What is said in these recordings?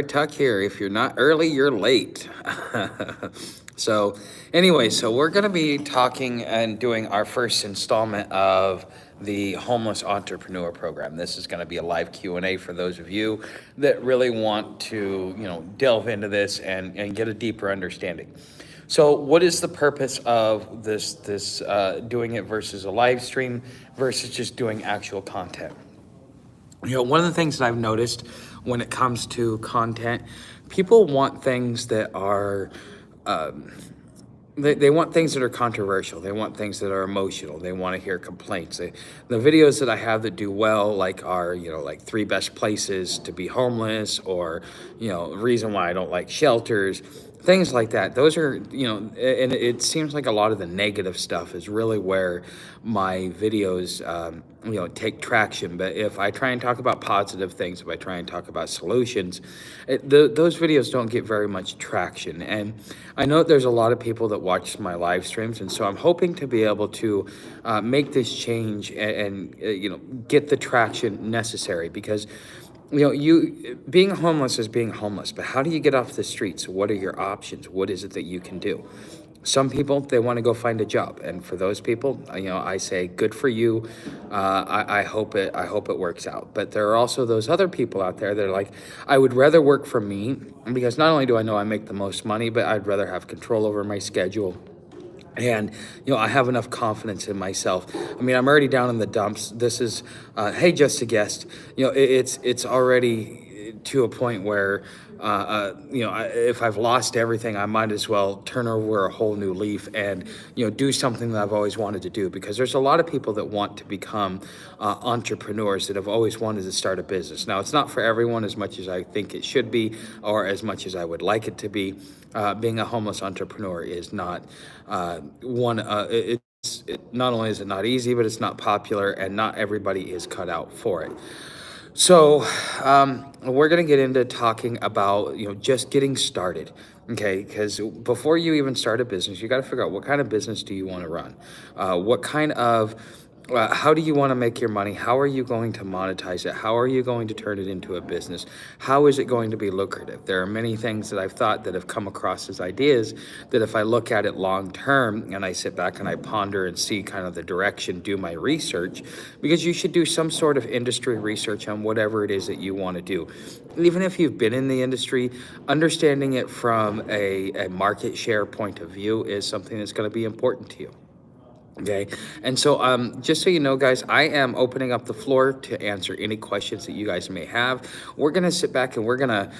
Tuck here. If you're not early, you're late. So, anyway, so we're going to be talking and doing our first installment of the Homeless Entrepreneur Program. This is going to be a live Q&A for those of you that really want to, delve into this and get a deeper understanding. So, what is the purpose of this doing it versus a live stream versus just doing actual content? One of the things that I've noticed when it comes to content, people want things that are, they want things that are controversial. They want things that are emotional. They want to hear complaints. The videos that I have that do well, like are, like 3 best places to be homeless, or, reason why I don't like shelters, things like that. Those are, and it seems like a lot of the negative stuff is really where my videos, take traction. But if I try and talk about positive things, if I try and talk about solutions, those videos don't get very much traction. And I know there's a lot of people that watch my live streams, and so I'm hoping to be able to make this change and get the traction necessary, because you being homeless is being homeless, but how do you get off the streets? What are your options? What is it that you can do? Some people, they want to go find a job, and for those people, I say good for you. I hope it works out. But there are also those other people out there that are like, I would rather work for me, because not only do I know I make the most money, but I'd rather have control over my schedule. And, I have enough confidence in myself. I mean, I'm already down in the dumps. This is, hey, just a guest. It's already to a point where, if I've lost everything, I might as well turn over a whole new leaf and, do something that I've always wanted to do. Because there's a lot of people that want to become entrepreneurs, that have always wanted to start a business. Now, it's not for everyone as much as I think it should be, or as much as I would like it to be. Being a homeless entrepreneur is not not only is it not easy, but it's not popular, and not everybody is cut out for it. So we're going to get into talking about, just getting started. Okay, because before you even start a business, you got to figure out what kind of business do you want to run? What kind of how do you want to make your money? How are you going to monetize it? How are you going to turn it into a business? How is it going to be lucrative? There are many things that I've thought that have come across as ideas that, if I look at it long term and I sit back and I ponder and see kind of the direction, do my research, because you should do some sort of industry research on whatever it is that you want to do. Even if you've been in the industry, understanding it from a market share point of view is something that's going to be important to you. Okay, and so just so you know, guys, I am opening up the floor to answer any questions that you guys may have. We're gonna sit back and we're gonna,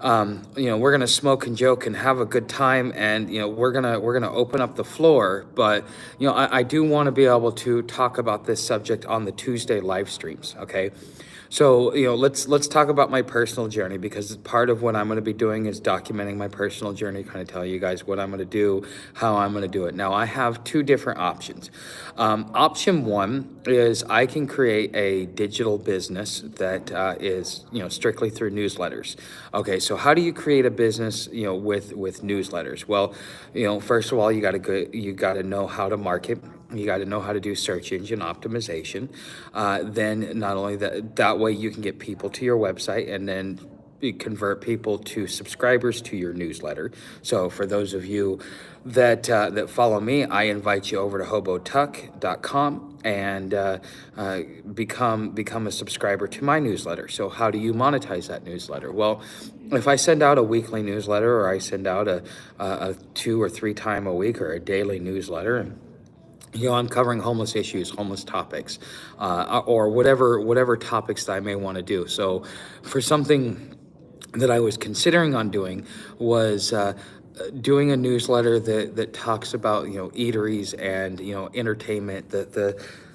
we're gonna smoke and joke and have a good time, and we're gonna open up the floor. But I do want to be able to talk about this subject on the Tuesday live streams. Okay. So, let's talk about my personal journey, because part of what I'm going to be doing is documenting my personal journey, kind of tell you guys what I'm going to do, how I'm going to do it. Now, I have 2 different options. Option 1 is I can create a digital business that is, strictly through newsletters. Okay, so how do you create a business, with newsletters? Well, first of all, you got to know how to market. You got to know how to do search engine optimization. Then not only that way you can get people to your website, and then convert people to subscribers to your newsletter. So for those of you that follow me, I invite you over to hobotuck.com and become a subscriber to my newsletter. So how do you monetize that newsletter? Well, if I send out a weekly newsletter, or I send out a 2 or 3 time a week, or a daily newsletter, I'm covering homeless issues, homeless topics, or whatever topics that I may want to do. So for something that I was considering on doing was doing a newsletter that talks about eateries and entertainment,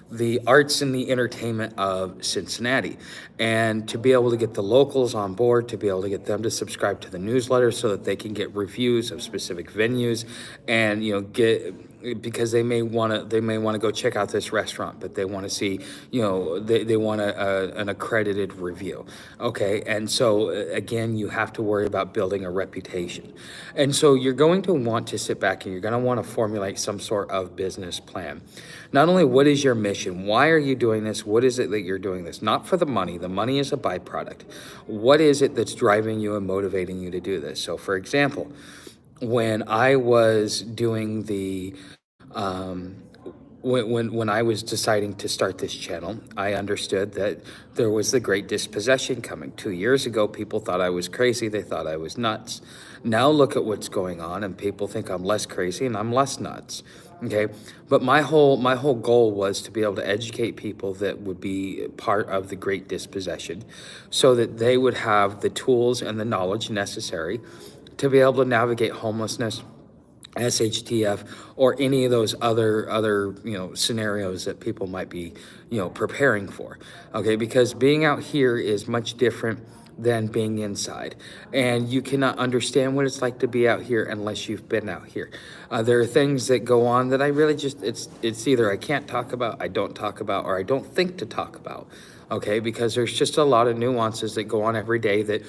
the arts and the entertainment of Cincinnati, and to be able to get the locals on board, to be able to get them to subscribe to the newsletter so that they can get reviews of specific venues, and get because they may want to go check out this restaurant, but they want to see, they want an accredited review. Okay, and so again, you have to worry about building a reputation, and so you're going to want to sit back and you're going to want to formulate some sort of business plan. Not only what is your mission, why are you doing this, what is it that you're doing this? Not for the money. The money is a byproduct. What is it that's driving you and motivating you to do this? So, for example, when I was doing the um, when I was deciding to start this channel, I understood that there was the great dispossession coming. 2 years ago, people thought I was crazy. They thought I was nuts. Now look at what's going on, and people think I'm less crazy and I'm less nuts. Okay, but my whole goal was to be able to educate people that would be part of the great dispossession, so that they would have the tools and the knowledge necessary to be able to navigate homelessness, SHTF, or any of those other scenarios that people might be preparing for. Okay, because being out here is much different than being inside, and you cannot understand what it's like to be out here unless you've been out here. There are things that go on that I really just it's either I can't talk about, I don't talk about, or I don't think to talk about. Okay, because there's just a lot of nuances that go on every day that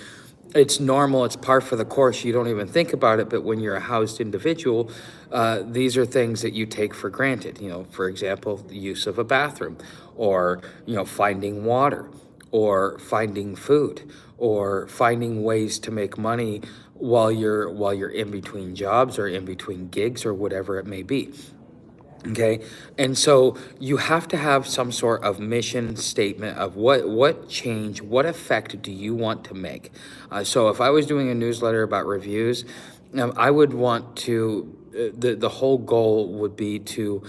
it's normal, it's par for the course, you don't even think about it. But when you're a housed individual, these are things that you take for granted. For example, the use of a bathroom, or finding water, or finding food, or finding ways to make money while you're in between jobs or in between gigs or whatever it may be. Okay, and so you have to have some sort of mission statement of what change, what effect do you want to make. So if I was doing a newsletter about reviews, I would want to, the whole goal would be to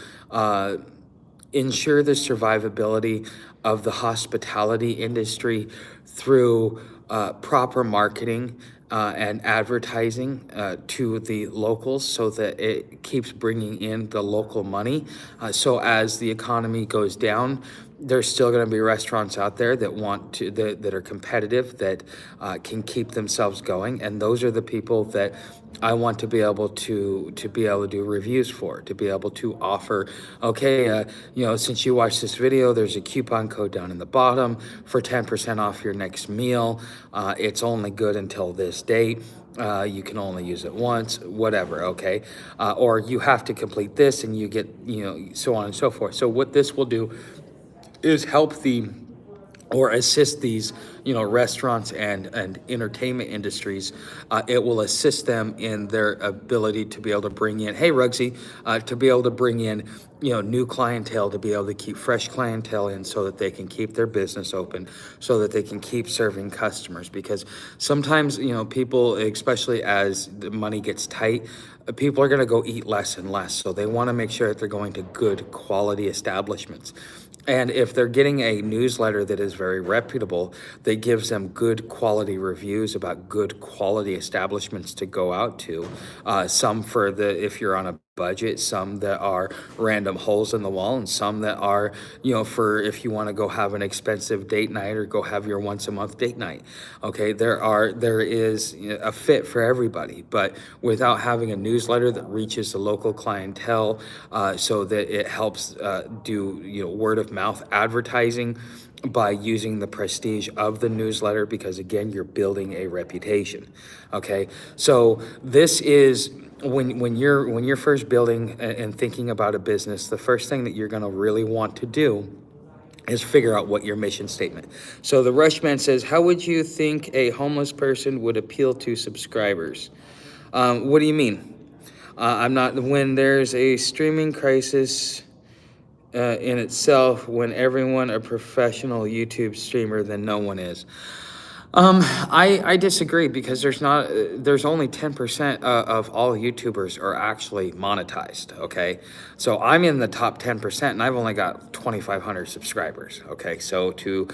ensure the survivability of the hospitality industry through proper marketing and advertising to the locals, so that it keeps bringing in the local money. So as the economy goes down, there's still going to be restaurants out there that want to that are competitive, that can keep themselves going, and those are the people that I want to be able to do reviews for, to be able to offer. Okay, since you watched this video, there's a coupon code down in the bottom for 10% off your next meal. It's only good until this date. You can only use it once, whatever. Okay, or you have to complete this, and you get so on and so forth. So what this will do is help or assist these restaurants and entertainment industries. It will assist them in their ability to be able to bring in, hey Rugsy, to be able to bring in new clientele, to be able to keep fresh clientele in, so that they can keep their business open, so that they can keep serving customers. Because sometimes people, especially as the money gets tight, people are going to go eat less and less, so they want to make sure that they're going to good quality establishments. And if they're getting a newsletter that is very reputable, that gives them good quality reviews about good quality establishments to go out to, some for if you're on a budget, some that are random holes in the wall, and some that are, for if you want to go have an expensive date night or go have your once a month date night. Okay, there is a fit for everybody, but without having a newsletter that reaches the local clientele, so that it helps do word of mouth advertising by using the prestige of the newsletter, because again, you're building a reputation. Okay, so this is when you're first building and thinking about a business, the first thing that you're going to really want to do is figure out what your mission statement. So the Rushman says, how would you think a homeless person would appeal to subscribers? What do you mean? I'm not, when there's a streaming crisis in itself, when everyone a professional YouTube streamer, then no one is. I disagree, because there's only 10% of all YouTubers are actually monetized. Okay, so I'm in the top 10%, and I've only got 2,500 subscribers. Okay, so to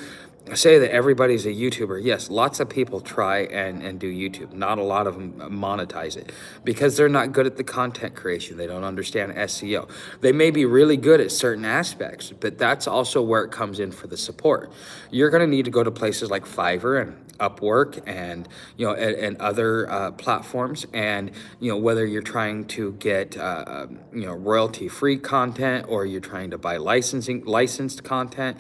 say that everybody's a YouTuber. Yes, lots of people try and do YouTube. Not a lot of them monetize it because they're not good at the content creation. They don't understand SEO. They may be really good at certain aspects, but that's also where it comes in for the support. You're going to need to go to places like Fiverr and Upwork and and other platforms, and whether you're trying to get royalty free content or you're trying to buy licensed content.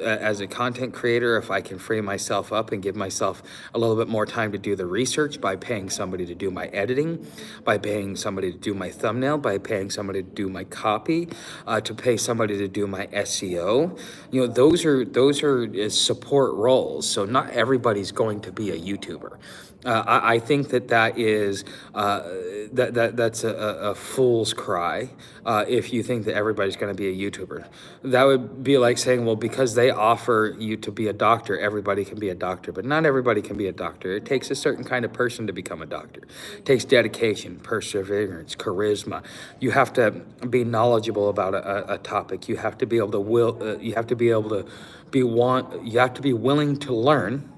As a content creator, if I can free myself up and give myself a little bit more time to do the research by paying somebody to do my editing, by paying somebody to do my thumbnail, by paying somebody to do my copy, to pay somebody to do my SEO, those are support roles. So not everybody's going to be a YouTuber. I think that is that's a fool's cry if you think that everybody's going to be a YouTuber. That would be like saying, well, because they offer you to be a doctor, everybody can be a doctor. But not everybody can be a doctor. It takes a certain kind of person to become a doctor. It takes dedication, perseverance, charisma. You have to be knowledgeable about a topic. You have to be able to you have to be able to you have to be willing to learn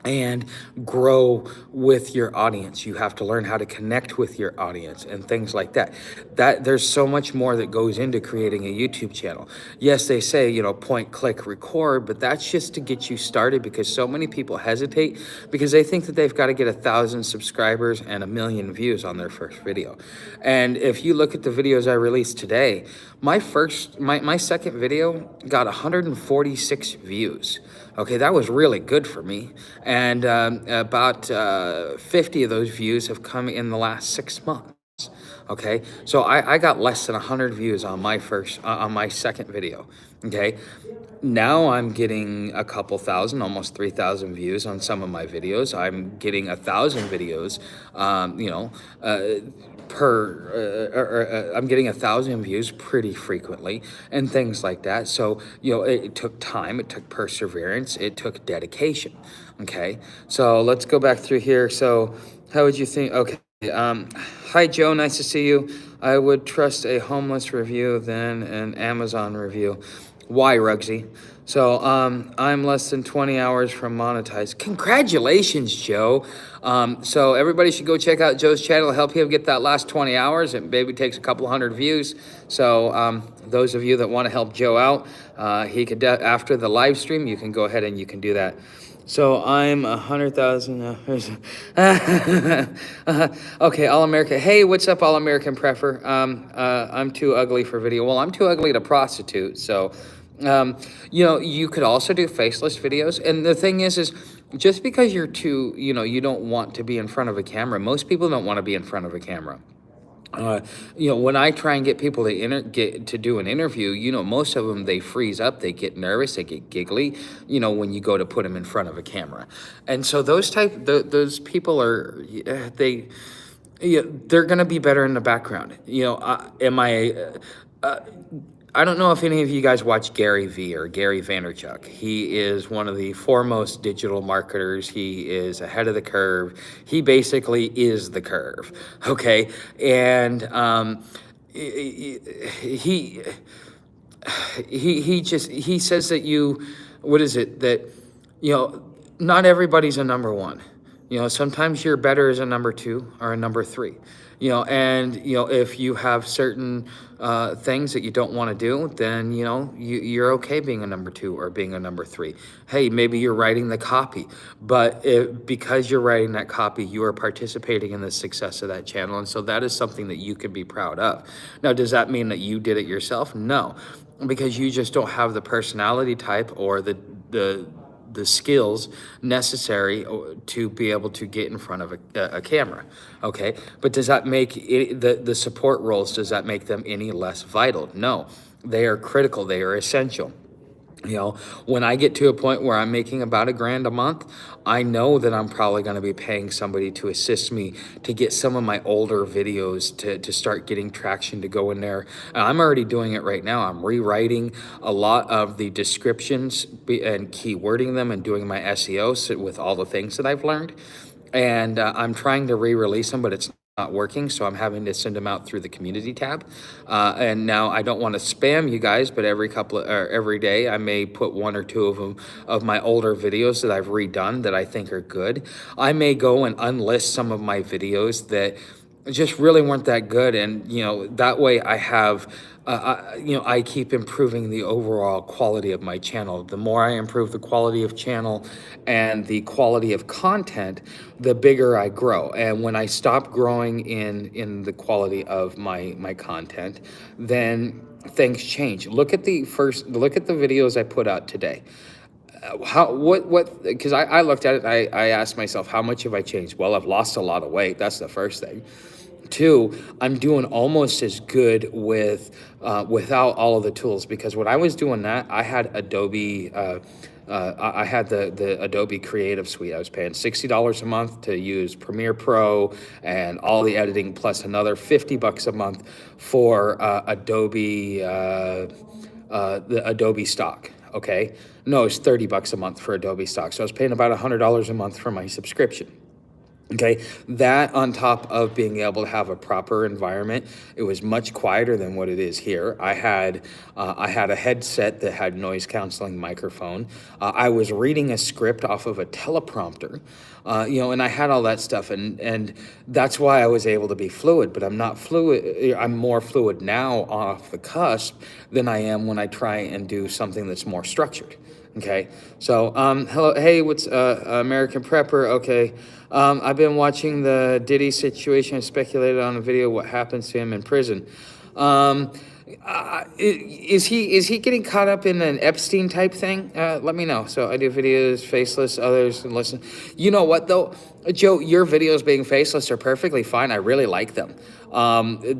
and grow with your audience. You have to learn how to connect with your audience and things like that. There's so much more that goes into creating a YouTube channel. Yes, they say, point, click, record, but that's just to get you started because so many people hesitate because they think that they've got to get 1,000 subscribers and 1 million views on their first video. And if you look at the videos I released today, my second video got 146 views. Okay, that was really good for me. And about 50 of those views have come in the last 6 months. Okay, so I got less than 100 views on my second video. Okay, now I'm getting a couple thousand, almost 3,000 views on some of my videos. I'm getting 1,000 videos, I'm getting 1,000 views pretty frequently and things like that. So, it took time, it took perseverance, it took dedication. Okay, so let's go back through here. So how would you think? Okay. Hi, Joe. Nice to see you. I would trust a homeless review than an Amazon review. Why, Rugsy? So I'm less than 20 hours from monetize. Congratulations, Joe. So everybody should go check out Joe's channel to help him get that last 20 hours. It maybe takes a couple hundred views. So those of you that want to help Joe out, he could after the live stream, you can go ahead and you can do that. So I'm 100,000. Okay, All American. Hey, what's up, All American Preffer? I'm too ugly for video. Well, I'm too ugly to prostitute. So, you could also do faceless videos. And the thing is just because you're too, you don't want to be in front of a camera. Most people don't want to be in front of a camera. When I try and get people to get to do an interview, most of them, they freeze up, they get nervous, they get giggly, when you go to put them in front of a camera. And so those people are, they're going to be better in the background. I don't know if any of you guys watch Gary V or Gary Vaynerchuk. He is one of the foremost digital marketers. He is ahead of the curve. He basically is the curve, okay? And he he says that what is it that not everybody's a number one. Sometimes you're better as a number two or a number three. And if you have certain things that you don't want to do, then you're okay being a number two or being a number three. Hey, maybe you're writing the copy, but because you're writing that copy, you are participating in the success of that channel, and so that is something that you can be proud of. Now, does that mean that you did it yourself? No, because you just don't have the personality type or the skills necessary to be able to get in front of a camera. Okay, but does that make the support roles, does that make them any less vital? No, they are critical, they are essential. When I get to a point where I'm making about $1,000 a month, I know that I'm probably going to be paying somebody to assist me to get some of my older videos to start getting traction to go in there. And I'm already doing it right now. I'm rewriting a lot of the descriptions and keywording them and doing my SEO with all the things that I've learned. And I'm trying to re-release them, but it's not working, so I'm having to send them out through the community tab. And now I don't want to spam you guys, but every day I may put one or two of them of my older videos that I've redone that I think are good. I may go and unlist some of my videos that just really weren't that good, and that way I have I keep improving the overall quality of my channel. The more I improve the quality of channel and the quality of content, the bigger I grow. And when I stop growing in the quality of my content, then things change. Look at the videos I put out today. How what Because I looked at it, I asked myself, how much have I changed? Well, I've lost a lot of weight. That's the first thing. Two, I'm doing almost as good without all of the tools, because when I was doing that, I had Adobe. I had the Adobe Creative Suite. I was paying $60 a month to use Premiere Pro and all the editing, plus another $50 a month for the Adobe stock. Okay, no, it's $30 a month for Adobe stock. So I was paying about $100 a month for my subscription. Okay, that on top of being able to have a proper environment, it was much quieter than what it is here. I had a headset that had noise canceling microphone. I was reading a script off of a teleprompter, and I had all that stuff, and that's why I was able to be fluid. But I'm not fluid. I'm more fluid now off the cusp than I am when I try and do something that's more structured. Okay, so hello, hey, what's American Prepper? Okay, I've been watching the Diddy situation. I speculated on a video what happens to him in prison. Um, is he getting caught up in an Epstein type thing? Let me know. So I do videos faceless, others and listen. You know what though, Joe, your videos being faceless are perfectly fine. I really like them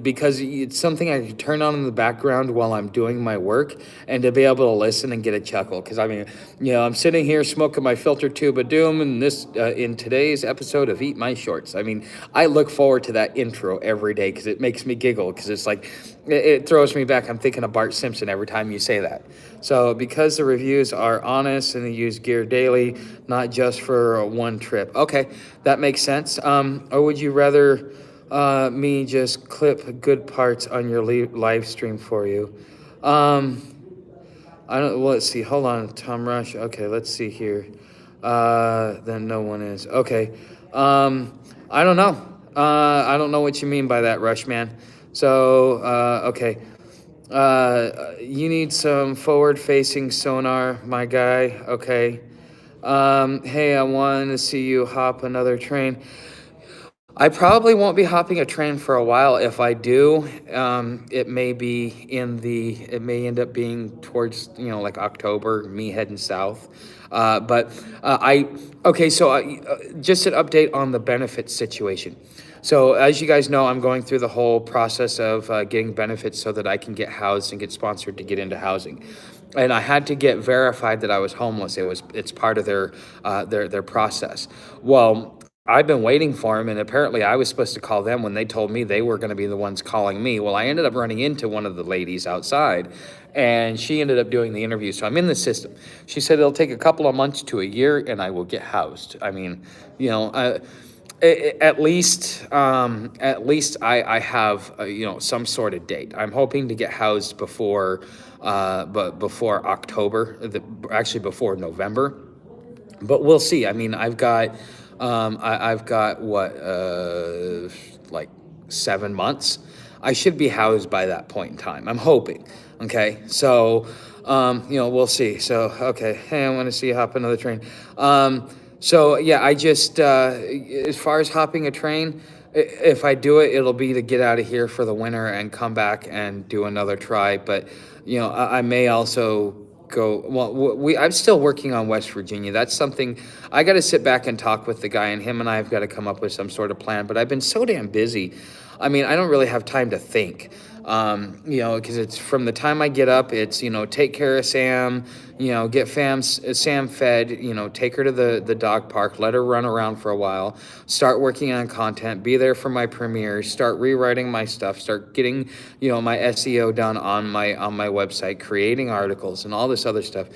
because it's something I can turn on in the background while I'm doing my work, and to be able to listen and get a chuckle. Because I mean, I'm sitting here smoking my filter tube of doom, and in today's episode of Eat My Shorts. I mean, I look forward to that intro every day because it makes me giggle, because it's like it throws me back. I'm thinking of Bart Simpson every time you say that. So because the reviews are honest and they use gear daily, not just for one trip. Okay, that makes sense. Or would you rather me just clip good parts on your live stream for you? Um, I don't. Well, let's see. Hold on, Tom Rush. Okay, let's see here. Then no one is. Okay. I don't know. I don't know what you mean by that, Rush man. So, okay. You need some forward-facing sonar, my guy. Okay. Hey, I want to see you hop another train. I probably won't be hopping a train for a while. If I do, it may end up being towards, like October, me heading south. Okay, so just an update on the benefits situation. So as you guys know, I'm going through the whole process of getting benefits so that I can get housed and get sponsored to get into housing. And I had to get verified that I was homeless. It's part of their process. Well, I've been waiting for him, and apparently I was supposed to call them when they told me they were going to be the ones calling me. Well, I ended up running into one of the ladies outside, and she ended up doing the interview. So I'm in the system. She said it'll take a couple of months to a year, and I will get housed. I mean, at least I have some sort of date. I'm hoping to get housed before October, actually before November. But we'll see. I mean, I've got what, like 7 months. I should be housed by that point in time. I'm hoping. Okay, so we'll see. So okay, hey, I want to see you hop another train. So yeah, I just as far as hopping a train, if I do it, it'll be to get out of here for the winter and come back and do another try. But I may also go. Well, I'm still working on West Virginia. That's something I got to sit back and talk with the guy, and him and I have got to come up with some sort of plan. But I've been so damn busy. I mean, I don't really have time to think. Because it's from the time I get up, it's take care of Sam, get Sam fed, take her to the dog park, let her run around for a while, start working on content, be there for my premieres, start rewriting my stuff, start getting my SEO done on my website, creating articles and all this other stuff.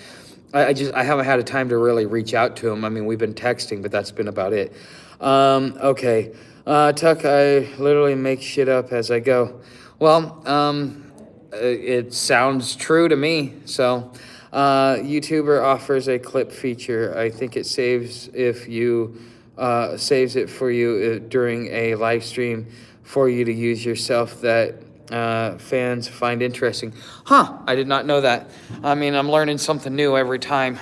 I haven't had a time to really reach out to him. I mean, we've been texting, but that's been about it. Okay. Tuck, I literally make shit up as I go. Well, it sounds true to me. So, YouTuber offers a clip feature. I think it saves if you saves it for you during a live stream for you to use yourself that fans find interesting. Huh? I did not know that. I mean, I'm learning something new every time.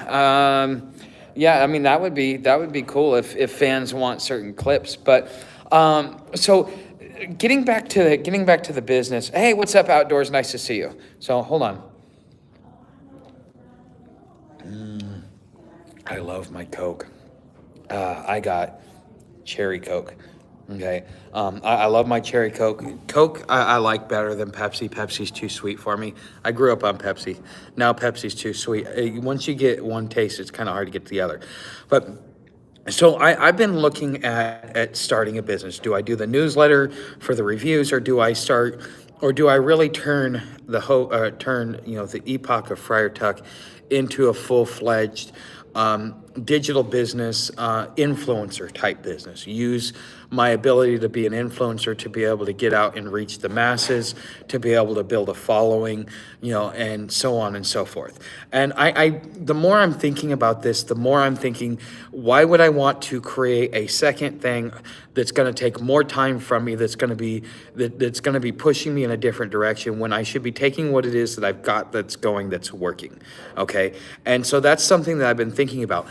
Yeah, I mean that would be cool if fans want certain clips. But so getting back to the business. Hey, what's up, Outdoors? Nice to see you. So hold on. I love my Coke. I got cherry Coke. Okay. I love my cherry Coke. Coke, I like better than Pepsi. Pepsi's too sweet for me. I grew up on Pepsi. Now Pepsi's too sweet. Once you get one taste, it's kind of hard to get the other. But so I've been looking at starting a business. Do I do the newsletter for the reviews, or do I really turn the Epoch of Friar Tuck into a full-fledged digital business, influencer type business? Use my ability to be an influencer to be able to get out and reach the masses, to be able to build a following, and so on and so forth. And the more I'm thinking about this, the more I'm thinking, why would I want to create a second thing that's going to take more time from me, that's going to be pushing me in a different direction, when I should be taking what it is that I've got that's working. Okay. And so that's something that I've been thinking about.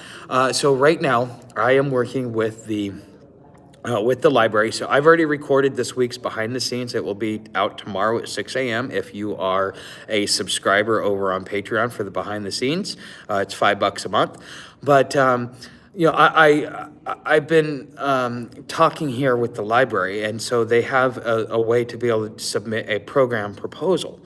So right now I am working with the library. So I've already recorded this week's behind the scenes. It will be out tomorrow at 6 a.m. If you are a subscriber over on Patreon for the behind the scenes, it's $5 a month. But I've been talking here with the library, and so they have a way to be able to submit a program proposal.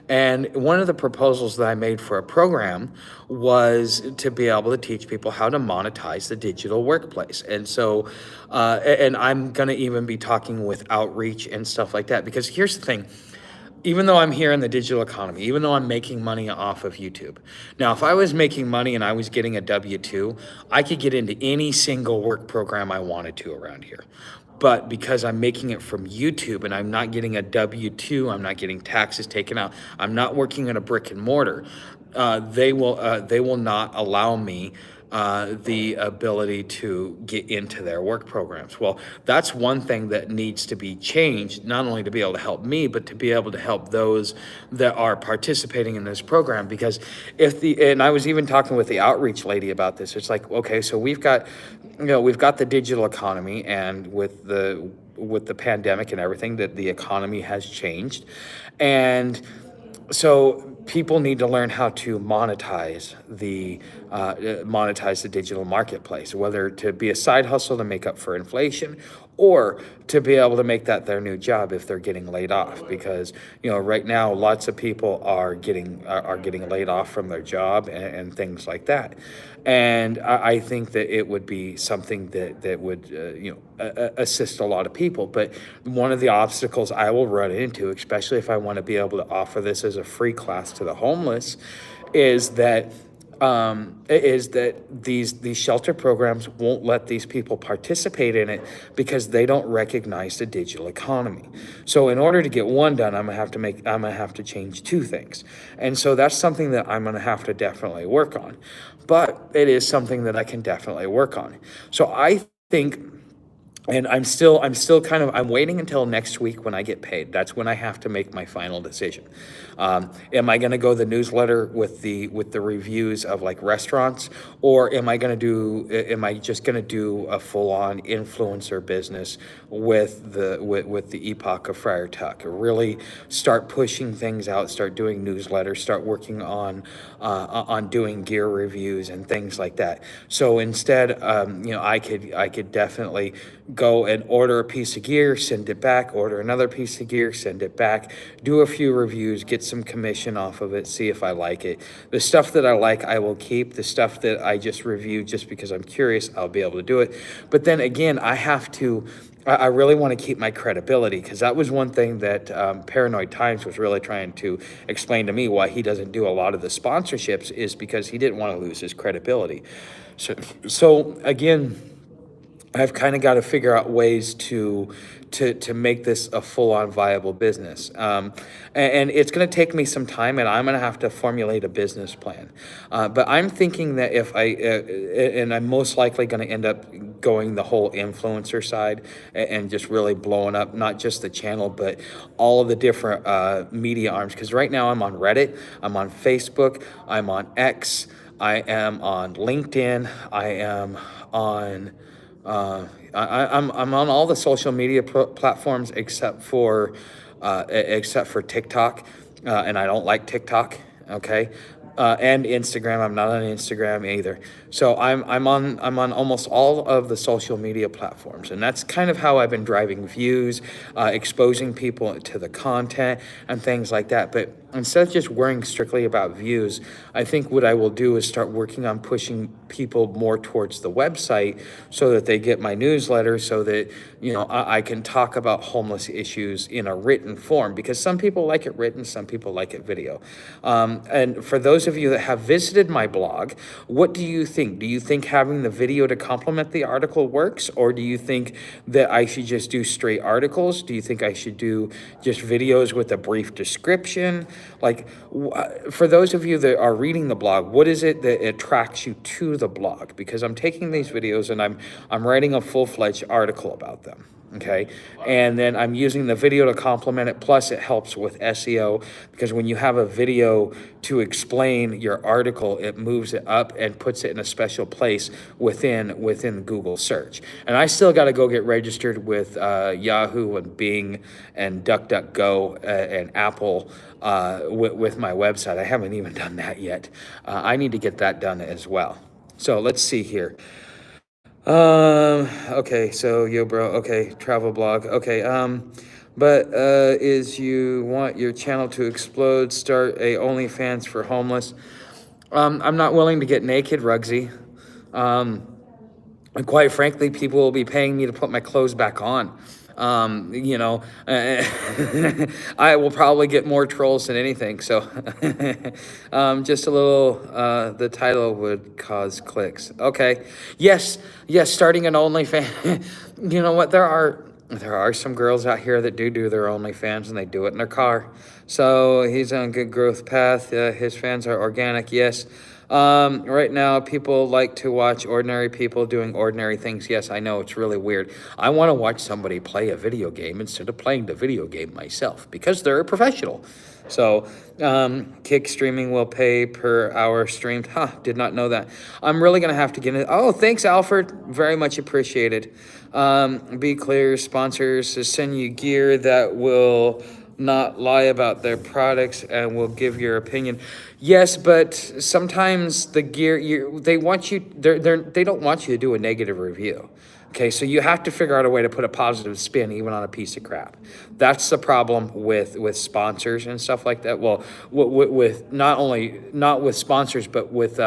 And one of the proposals that I made for a program was to be able to teach people how to monetize the digital workplace. And so, and I'm going to even be talking with outreach and stuff like that, because here's the thing. Even though I'm here in the digital economy, even though I'm making money off of YouTube. Now, if I was making money and I was getting a W-2, I could get into any single work program I wanted to around here. But because I'm making it from YouTube and I'm not getting a W-2, I'm not getting taxes taken out, I'm not working in a brick and mortar, they will not allow me the ability to get into their work programs. Well, that's one thing that needs to be changed, not only to be able to help me, but to be able to help those that are participating in this program. Because and I was even talking with the outreach lady about this. It's like, okay, so we've got the digital economy, and with the pandemic and everything, that the economy has changed. And so people need to learn how to monetize the digital marketplace, whether to be a side hustle to make up for inflation, or to be able to make that their new job if they're getting laid off. Because right now lots of people are getting laid off from their job, and things like that. And I think that it would be something that would assist a lot of people. But one of the obstacles I will run into, especially if I want to be able to offer this as a free class to the homeless, is that these shelter programs won't let these people participate in it because they don't recognize the digital economy. So in order to get one done, I'm gonna have to change two things. And so that's something that I'm gonna have to definitely work on. But it is something that I can definitely work on. So I think, and I'm waiting until next week when I get paid. That's when I have to make my final decision. Am I going to go the newsletter with the reviews of like restaurants, or am I just going to do a full on influencer business with the Epoch of Friar Tuck? Really start pushing things out, start doing newsletters, start working on doing gear reviews and things like that. So instead, I could definitely go and order a piece of gear, send it back, order another piece of gear, send it back, do a few reviews, get some commission off of it, see if I like it. The stuff that I like, I will keep. The stuff that I just review just because I'm curious, I'll be able to do it. But then again, I really want to keep my credibility, because that was one thing that Paranoid Times was really trying to explain to me, why he doesn't do a lot of the sponsorships, is because he didn't want to lose his credibility. So again, I've kind of got to figure out ways to make this a full-on viable business. And it's going to take me some time, and I'm going to have to formulate a business plan. But I'm thinking that if and I'm most likely going to end up going the whole influencer side and just really blowing up not just the channel, but all of the different media arms. Because right now I'm on Reddit, I'm on Facebook, I'm on X, I am on LinkedIn, I am on I'm on all the social media platforms except for TikTok, and I don't like TikTok. Okay, and Instagram. I'm not on Instagram either. So I'm on almost all of the social media platforms, and that's kind of how I've been driving views, exposing people to the content and things like that. But instead of just worrying strictly about views, I think what I will do is start working on pushing people more towards the website so that they get my newsletter, so that I can talk about homeless issues in a written form, because some people like it written, some people like it video. And for those of you that have visited my blog, what do you think? Do you think having the video to complement the article works, or do you think that I should just do straight articles? Do you think I should do just videos with a brief description? Like, for those of you that are reading the blog, what is it that attracts you to the blog? Because I'm taking these videos and I'm writing a full-fledged article about them. Okay, and then I'm using the video to complement it. Plus, it helps with SEO, because when you have a video to explain your article, it moves it up and puts it in a special place within Google search. And I still got to go get registered with Yahoo and Bing and DuckDuckGo and Apple with my website. I haven't even done that yet. I need to get that done as well. So let's see here. Okay, so yo, bro, okay, travel blog, okay, but, is you want your channel to explode, start a OnlyFans for homeless. I'm not willing to get naked, Rugsy. And quite frankly, people will be paying me to put my clothes back on. I will probably get more trolls than anything. So, just a little, the title would cause clicks. Okay. Yes, starting an OnlyFans. You know what? There are some girls out here that do their OnlyFans, and they do it in their car. So he's on a good growth path. His fans are organic. Yes. Right now, people like to watch ordinary people doing ordinary things. Yes, I know, it's really weird. I want to watch somebody play a video game instead of playing the video game myself, because they're a professional. So, Kick streaming will pay per hour streamed. Did not know that. I'm really going to have to get it. Oh, thanks, Alfred. Very much appreciated. Be clear, sponsors send you gear that will not lie about their products and will give your opinion. Yes, but sometimes the gear they want you they don't want you to do a negative review. Okay, so you have to figure out a way to put a positive spin even on a piece of crap. That's the problem with sponsors and stuff like that. Well, with not with sponsors, but with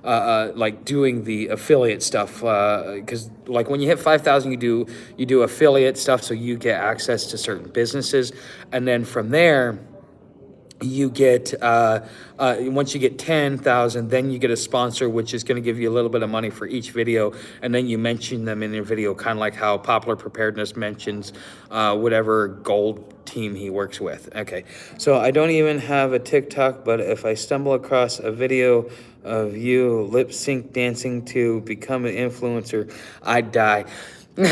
like doing the affiliate stuff. Because like when you hit 5,000, you do affiliate stuff, so you get access to certain businesses, and then from there you get once you get 10,000, then you get a sponsor, which is going to give you a little bit of money for each video, and then you mention them in your video, kind of like how Popular Preparedness mentions whatever gold team he works with. Okay, so I don't even have a TikTok, but if I stumble across a video of you lip sync dancing to become an influencer, I'd die. If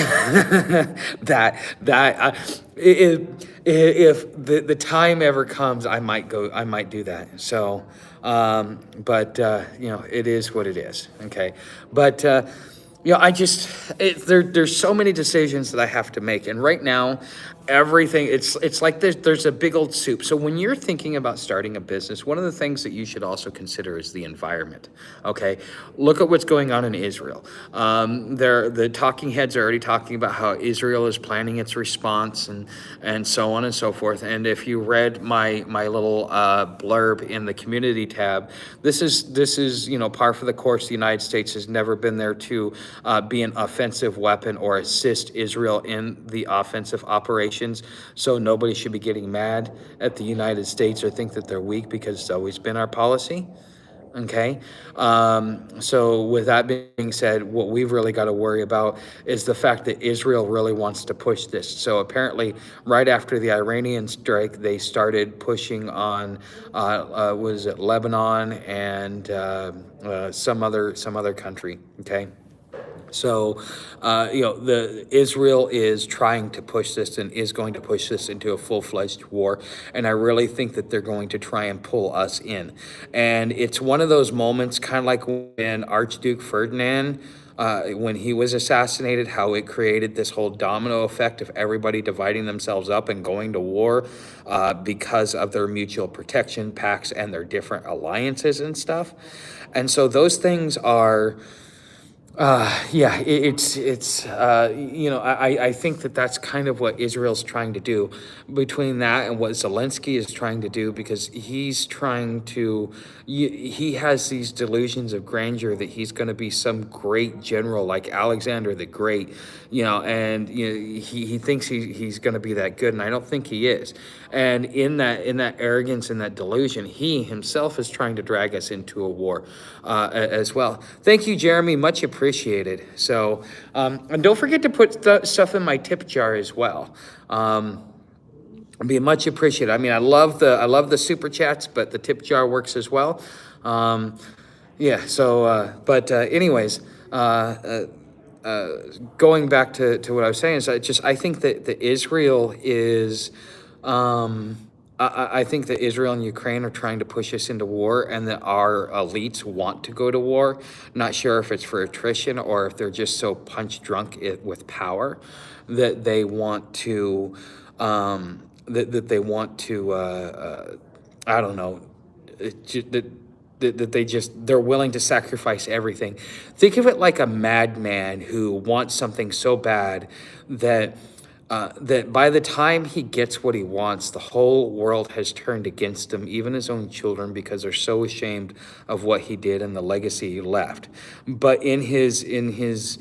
the time ever comes, I might do that. So, but it is what it is. Okay, but there's so many decisions that I have to make, and right now, everything it's like there's a big old soup. So when you're thinking about starting a business, one of the things that you should also consider is the environment. Okay, look at what's going on in Israel. The talking heads are already talking about how Israel is planning its response, and so on and so forth. And if you read my little blurb in the community tab, this is par for the course. The United States has never been there to be an offensive weapon or assist Israel in the offensive operations. So nobody should be getting mad at the United States or think that they're weak, because it's always been our policy. Okay. So, with that being said, what we've really got to worry about is the fact that Israel really wants to push this. So, apparently, right after the Iranian strike, they started pushing on, was it Lebanon and some other country. Okay. So, the Israel is trying to push this and is going to push this into a full-fledged war, and I really think that they're going to try and pull us in. And it's one of those moments, kind of like when Archduke Ferdinand, when he was assassinated, how it created this whole domino effect of everybody dividing themselves up and going to war because of their mutual protection pacts and their different alliances and stuff. And so those things are. Yeah, I think that that's kind of what Israel's trying to do, between that and what Zelensky is trying to do, because he's trying to, he has these delusions of grandeur that he's going to be some great general like Alexander the Great, and he thinks he's going to be that good, and I don't think he is. And in that arrogance and that delusion, he himself is trying to drag us into a war as well. Thank you, Jeremy. Much appreciated. So, and don't forget to put stuff in my tip jar as well. It'd be much appreciated. I mean, I love the super chats, but the tip jar works as well. Yeah. So, but anyways, going back to what I was saying is I think that the Israel is. I think that Israel and Ukraine are trying to push us into war, and that our elites want to go to war. Not sure if it's for attrition or if they're just so punch drunk with power that they want to, that they want to, I don't know, they're willing to sacrifice everything. Think of it like a madman who wants something so bad that that by the time he gets what he wants, the whole world has turned against him, even his own children, because they're so ashamed of what he did and the legacy he left. But in his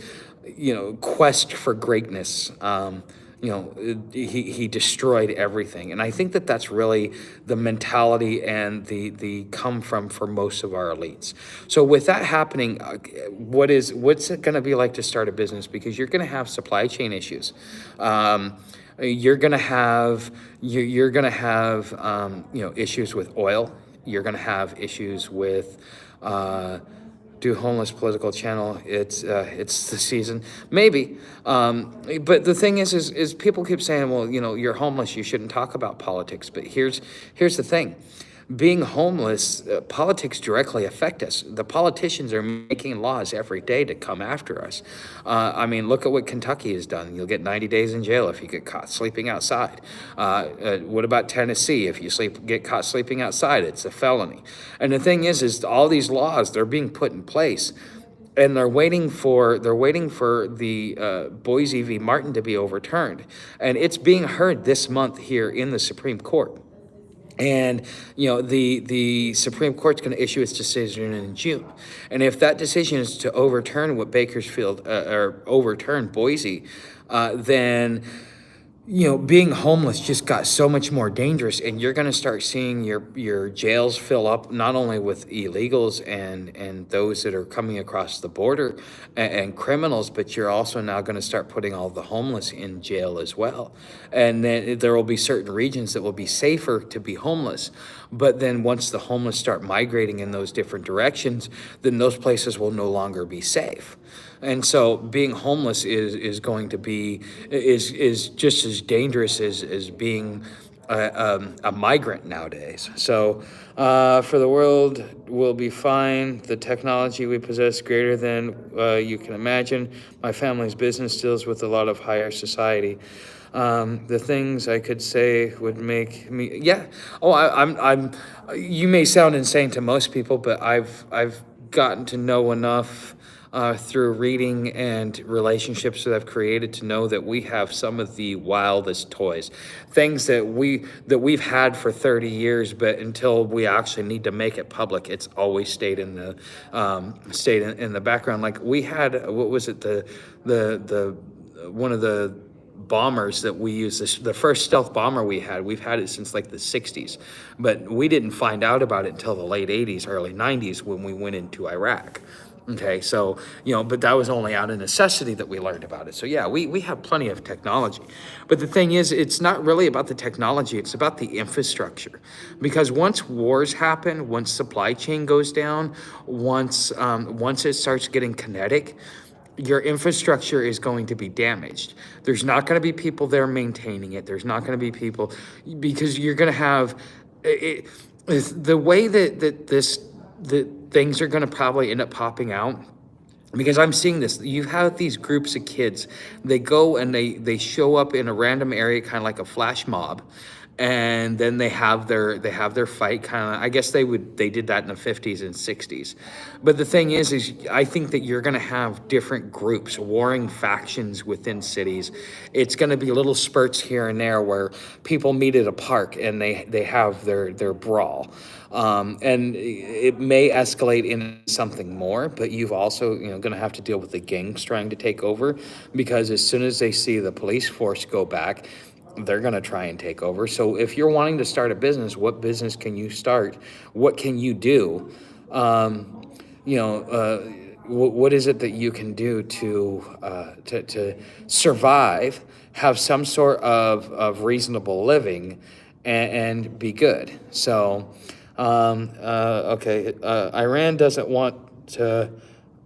quest for greatness, he destroyed everything. And I think that that's really the mentality and the come from for most of our elites. So with that happening, what's it going to be like to start a business? Because you're going to have supply chain issues. You're going to have issues with oil. You're going to have issues with do homeless political channel. It's the season, maybe. But the thing is people keep saying, well, you're homeless, you shouldn't talk about politics. But here's the thing. Being homeless, politics directly affect us. The politicians are making laws every day to come after us. I mean, look at what Kentucky has done. You'll get 90 days in jail if you get caught sleeping outside. What about Tennessee? If you get caught sleeping outside, it's a felony. And the thing is all these laws, they're being put in place, and they're waiting for the Boise v. Martin to be overturned, and it's being heard this month here in the Supreme Court. And the Supreme Court's going to issue its decision in June, and if that decision is to overturn what Bakersfield or overturn Boise, then being homeless just got so much more dangerous, and you're going to start seeing your jails fill up, not only with illegals and those that are coming across the border and criminals, but you're also now going to start putting all the homeless in jail as well. And then there will be certain regions that will be safer to be homeless. But then once the homeless start migrating in those different directions, then those places will no longer be safe. And so being homeless is going to be is just as dangerous as being a migrant nowadays. So for the world will be fine. The technology we possess greater than you can imagine. My family's business deals with a lot of higher society. The things I could say would make me, yeah. Oh, I'm. You may sound insane to most people, but I've gotten to know enough through reading and relationships that I've created to know that we have some of the wildest toys, things that we've had for 30 years, but until we actually need to make it public, it's always stayed in the in the background. Like we had, what was it, the one of the bombers that we use. The first stealth bomber we've had it since like the 60s, but we didn't find out about it until the late 80s, early 90s when we went into Iraq. Okay, so, but that was only out of necessity that we learned about it. So yeah, we have plenty of technology. But the thing is, it's not really about the technology, it's about the infrastructure. Because once wars happen, once supply chain goes down, once it starts getting kinetic, your infrastructure is going to be damaged. There's not going to be people there maintaining it. There's not going to be people, because you're going to have the way that things are going to probably end up popping out, because I'm seeing this. You have these groups of kids. They go and they show up in a random area, kind of like a flash mob, and then they have their fight. Kind of, I guess they did that in the 50s and 60s. But the thing is I think that you're going to have different groups, warring factions within cities. It's going to be little spurts here and there where people meet at a park and they have their brawl. And it may escalate into something more, but you've also, going to have to deal with the gangs trying to take over, because as soon as they see the police force go back, they're going to try and take over. So if you're wanting to start a business, what business can you start? What can you do? You know, what is it that you can do to survive, have some sort of reasonable living, and be good? So, okay, Iran doesn't want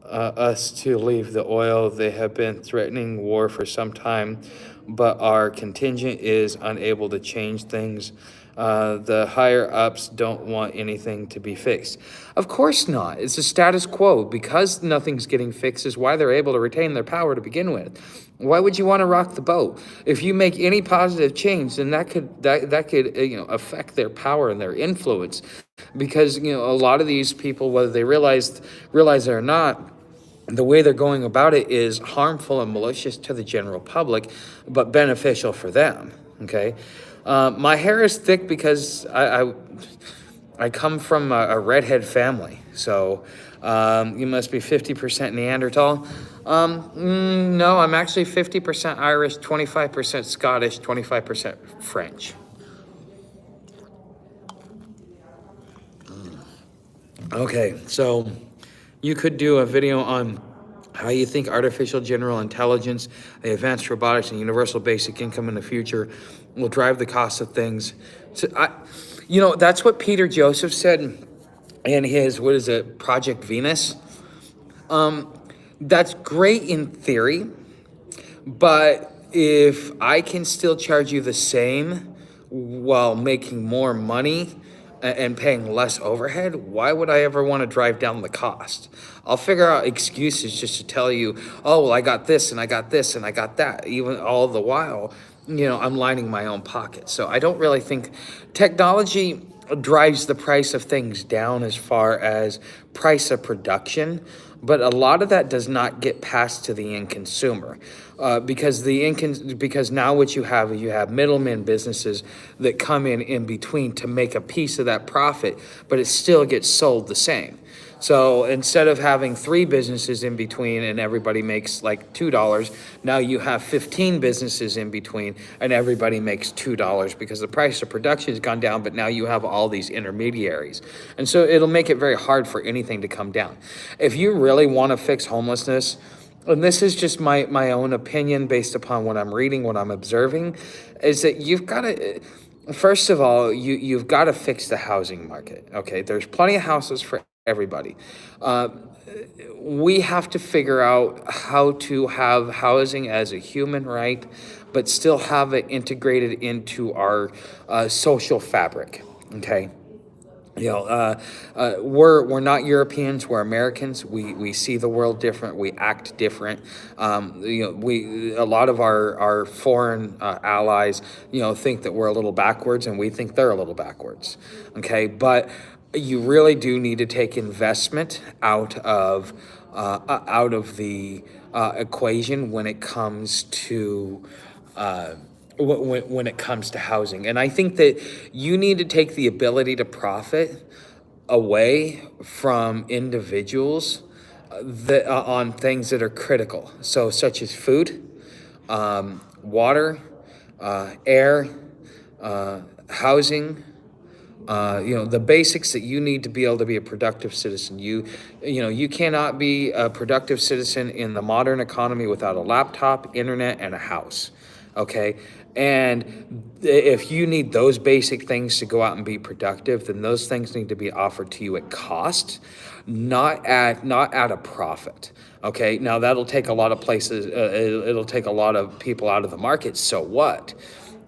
us to leave the oil. They have been threatening war for some time, but our contingent is unable to change things. The higher ups don't want anything to be fixed. Of course not. It's a status quo. Because nothing's getting fixed is why they're able to retain their power to begin with. Why would you want to rock the boat? If you make any positive change, then that could affect their power and their influence. Because a lot of these people, whether they realize it or not, the way they're going about it is harmful and malicious to the general public, but beneficial for them. Okay, my hair is thick because I come from a redhead family, so you must be 50% Neanderthal. No, I'm actually 50% Irish, 25% Scottish, 25% French. Okay, so you could do a video on how you think artificial general intelligence, the advanced robotics, and universal basic income in the future will drive the cost of things. So that's what Peter Joseph said in his, what is it, Project Venus. That's great in theory, but if I can still charge you the same while making more money and paying less overhead, why would I ever want to drive down the cost? I'll figure out excuses just to tell you, oh, well, I got this and I got this and I got that, even all the while, I'm lining my own pocket. So I don't really think technology drives the price of things down as far as price of production, but a lot of that does not get passed to the end consumer, because because now what you have is you have middlemen businesses that come in between to make a piece of that profit, but it still gets sold the same. So instead of having 3 businesses in between and everybody makes like $2, now you have 15 businesses in between and everybody makes $2, because the price of production has gone down, but now you have all these intermediaries. And so it'll make it very hard for anything to come down. If you really want to fix homelessness, and this is just my own opinion based upon what I'm reading, what I'm observing, is that you've got to, first of all, you've got to fix the housing market. Okay, there's plenty of houses for everybody. We have to figure out how to have housing as a human right, but still have it integrated into our social fabric. Okay. We're not Europeans. We're Americans. We see the world different. We act different. We a lot of our foreign allies, think that we're a little backwards, and we think they're a little backwards. Okay, but you really do need to take investment out of the equation when it comes to. When it comes to housing. And I think that you need to take the ability to profit away from individuals on things that are critical. So such as food, water, air, housing, the basics that you need to be able to be a productive citizen. You cannot be a productive citizen in the modern economy without a laptop, internet, and a house. Okay. And if you need those basic things to go out and be productive, then those things need to be offered to you at cost, not at a profit. Okay. Now that'll take a lot of places. It'll take a lot of people out of the market. So what?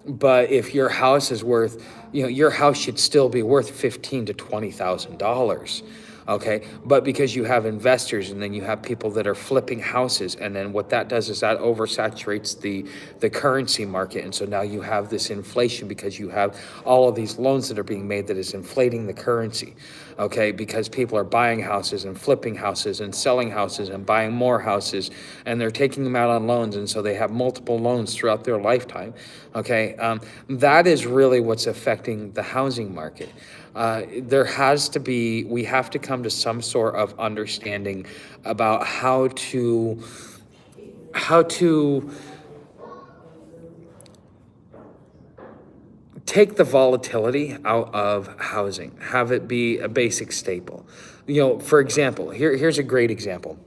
But if your house is worth, your house should still be worth $15,000 to $20,000. Okay, but because you have investors and then you have people that are flipping houses, and then what that does is that oversaturates the currency market, and so now you have this inflation because you have all of these loans that are being made that is inflating the currency. Okay, because people are buying houses and flipping houses and selling houses and buying more houses, and they're taking them out on loans, and so they have multiple loans throughout their lifetime. Okay, that is really what's affecting the housing market. We have to come to some sort of understanding about how to take the volatility out of housing, have it be a basic staple. For example, here's a great example.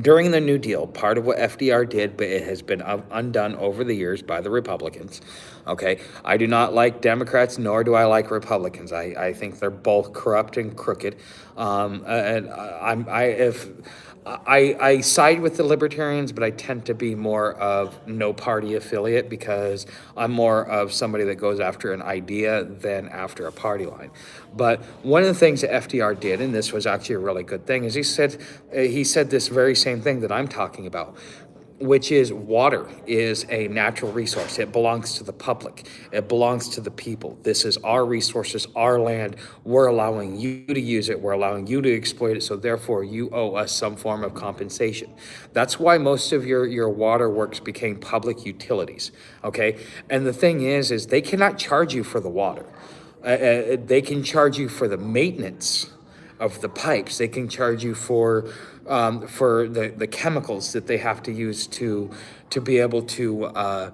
During the New Deal, part of what FDR did, but it has been undone over the years by the Republicans. Okay, I do not like Democrats, nor do I like Republicans. I think they're both corrupt and crooked. And I side with the libertarians, but I tend to be more of no party affiliate because I'm more of somebody that goes after an idea than after a party line. But one of the things that FDR did, and this was actually a really good thing, is he said this very same thing that I'm talking about, which is water is a natural resource. It belongs to the public. It belongs to the people. This is our resources, our land. We're allowing you to use it. We're allowing you to exploit it. So therefore, you owe us some form of compensation. That's why most of your water works became public utilities. Okay. And the thing is they cannot charge you for the water. They can charge you for the maintenance of the pipes. They can charge you for the chemicals that they have to use to be able to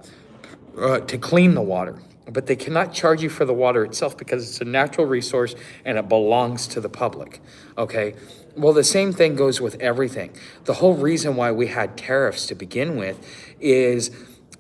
clean the water. But they cannot charge you for the water itself because it's a natural resource and it belongs to the public. Okay. Well, the same thing goes with everything. The whole reason why we had tariffs to begin with is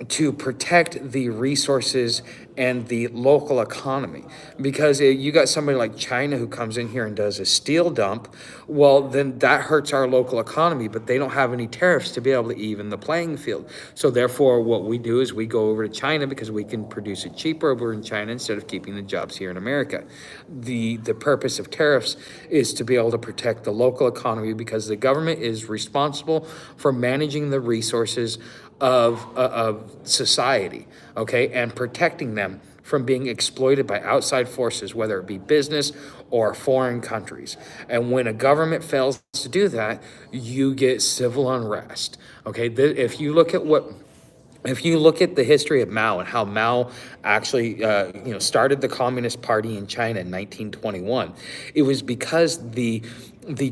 to protect the resources and the local economy. Because you got somebody like China who comes in here and does a steel dump, well, then that hurts our local economy, but they don't have any tariffs to be able to even the playing field. So therefore, what we do is we go over to China because we can produce it cheaper over in China instead of keeping the jobs here in America. The purpose of tariffs is to be able to protect the local economy because the government is responsible for managing the resources of society, okay, and protecting them from being exploited by outside forces, whether it be business or foreign countries. And when a government fails to do that, you get civil unrest. Okay, if you look at the history of Mao and how Mao actually, started the Communist Party in China in 1921, it was because the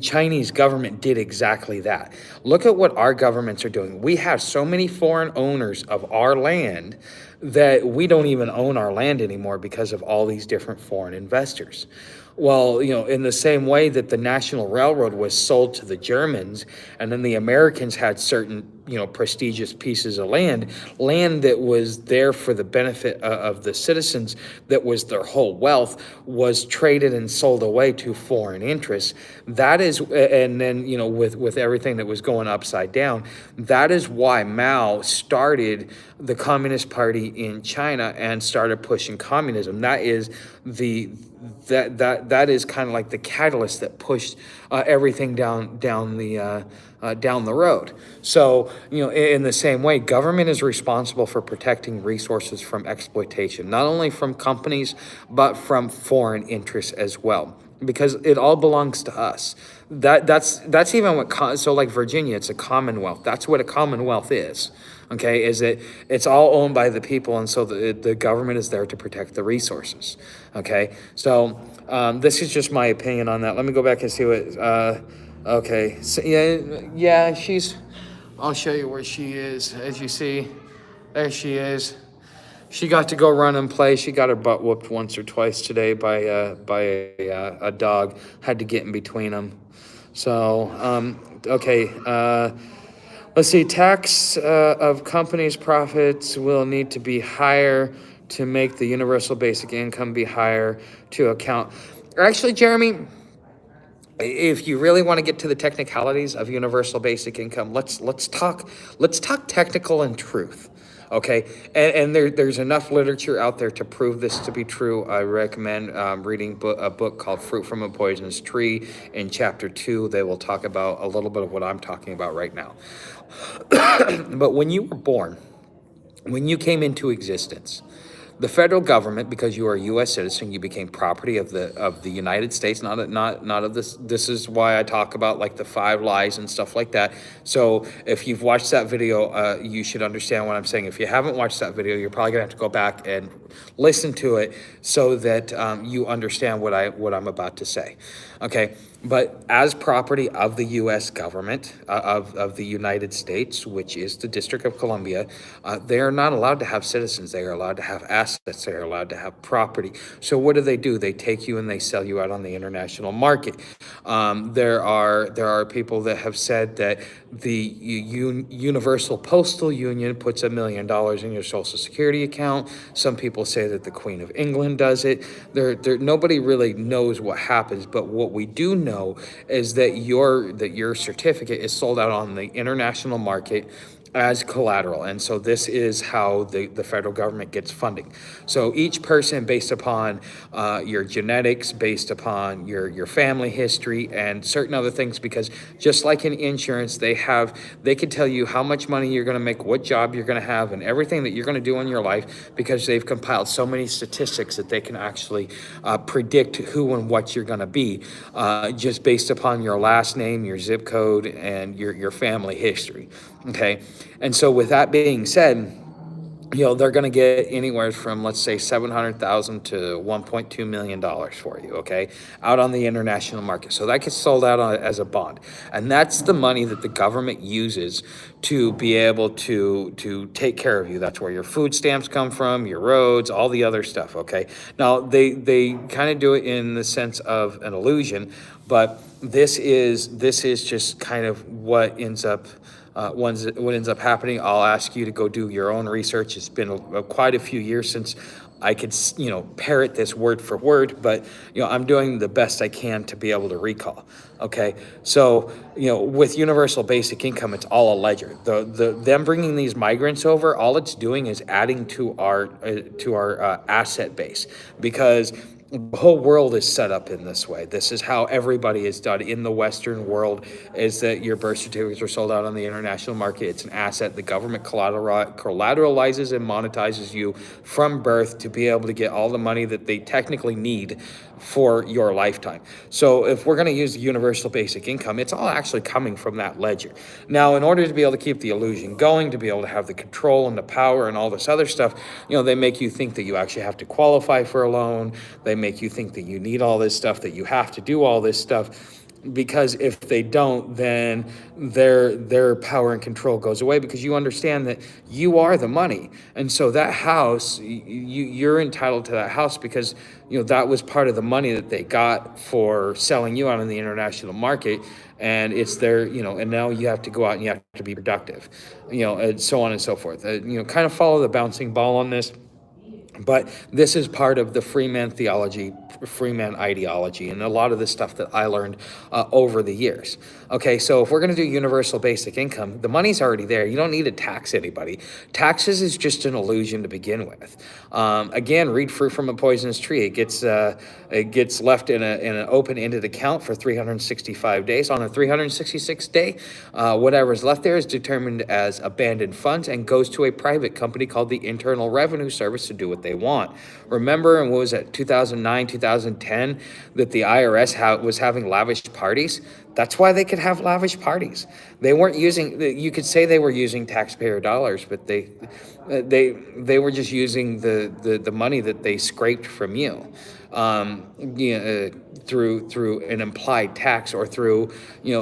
Chinese government did exactly that. Look at what our governments are doing. We have so many foreign owners of our land that we don't even own our land anymore because of all these different foreign investors. Well, in the same way that the National Railroad was sold to the Germans, and then the Americans had certain, prestigious pieces of land that was there for the benefit of the citizens, that was their whole wealth, was traded and sold away to foreign interests. That is, and then, with everything that was going upside down, that is why Mao started the Communist Party in China and started pushing communism. That is that is kind of like the catalyst that pushed everything down the road. So, in the same way, government is responsible for protecting resources from exploitation, not only from companies, but from foreign interests as well, because it all belongs to us. That's even so like Virginia, it's a commonwealth. That's what a commonwealth is. Okay, is that it's all owned by the people, and so the government is there to protect the resources. Okay, so this is just my opinion on that. Let me go back and see what. Okay, so yeah, I'll show you where she is. As you see, There she is. She got to go run and play. She got her butt whooped once or twice today by a dog. Had to get in between them. So okay. Let's see. Tax of companies' profits will need to be higher to make the universal basic income be higher to account. Actually, Jeremy, if you really want to get to the technicalities of universal basic income, let's talk technical and truth. Okay, and there's enough literature out there to prove this to be true. I recommend reading a book called Fruit from a Poisonous Tree. In chapter 2, they will talk about a little bit of what I'm talking about right now. But when you were born, when you came into existence, the federal government, because you are a U.S. citizen, you became property of the United States, not of this. This is why I talk about like the 5 lies and stuff like that. So if you've watched that video, you should understand what I'm saying. If you haven't watched that video, you're probably gonna have to go back and listen to it so that you understand what I'm about to say. Okay, but as property of the U.S. government, of the United States, which is the District of Columbia, they are not allowed to have citizens. They are allowed to have assets. They are allowed to have property. So what do? They take you and they sell you out on the international market. There are people that have said that the Universal Postal Union puts $1 million in your Social Security account. Some people say that the Queen of England does it. Nobody really knows what happens, but what we do know is that your certificate is sold out on the international market as collateral. And so this is how the federal government gets funding. So each person, based upon your genetics, based upon your family history and certain other things, because just like in insurance, they can tell you how much money you're going to make, what job you're going to have, and everything that you're going to do in your life, because they've compiled so many statistics that they can actually predict who and what you're going to be, just based upon your last name, your zip code, and your family history. Okay. And so with that being said, they're going to get anywhere from, let's say, $700,000 to $1.2 million for you, okay, out on the international market. So that gets sold out as a bond. And that's the money that the government uses to be able to take care of you. That's where your food stamps come from, your roads, all the other stuff, okay? Now, they kind of do it in the sense of an illusion, but this is just kind of what ends up happening. I'll ask you to go do your own research. It's been quite a few years since I could, parrot this word for word, but, I'm doing the best I can to be able to recall. Okay. So, with universal basic income, it's all a ledger. Them bringing these migrants over, all it's doing is adding to our asset base, because the whole world is set up in this way. This is how everybody is done in the Western world, is that your birth certificates are sold out on the international market. It's an asset. The government collateralizes and monetizes you from birth to be able to get all the money that they technically need for your lifetime. So if we're going to use the universal basic income, it's all actually coming from that ledger. Now, in order to be able to keep the illusion going, to be able to have the control and the power and all this other stuff, they make you think that you actually have to qualify for a loan. They make you think that you need all this stuff, that you have to do all this stuff. Because if they don't, then their power and control goes away, because you understand that you are the money. And so that house, you're entitled to that house because, that was part of the money that they got for selling you out in the international market. And it's their, and now you have to go out and you have to be productive, and so on and so forth. Kind of follow the bouncing ball on this. But this is part of the Freeman theology, Freeman ideology, and a lot of the stuff that I learned over the years. Okay, so if we're going to do universal basic income, the money's already there. You don't need to tax anybody. Taxes is just an illusion to begin with. Again, read Fruit from a Poisonous Tree. It gets left in an open-ended account for 365 days. On a 366th day, whatever's left there is determined as abandoned funds and goes to a private company called the Internal Revenue Service to do what they want. Remember, and what was that, 2009, 2010 that the IRS was having lavish parties. That's why they could have lavish parties. They weren't using. You could say they were using taxpayer dollars, but they were just using the money that they scraped from you, through an implied tax or through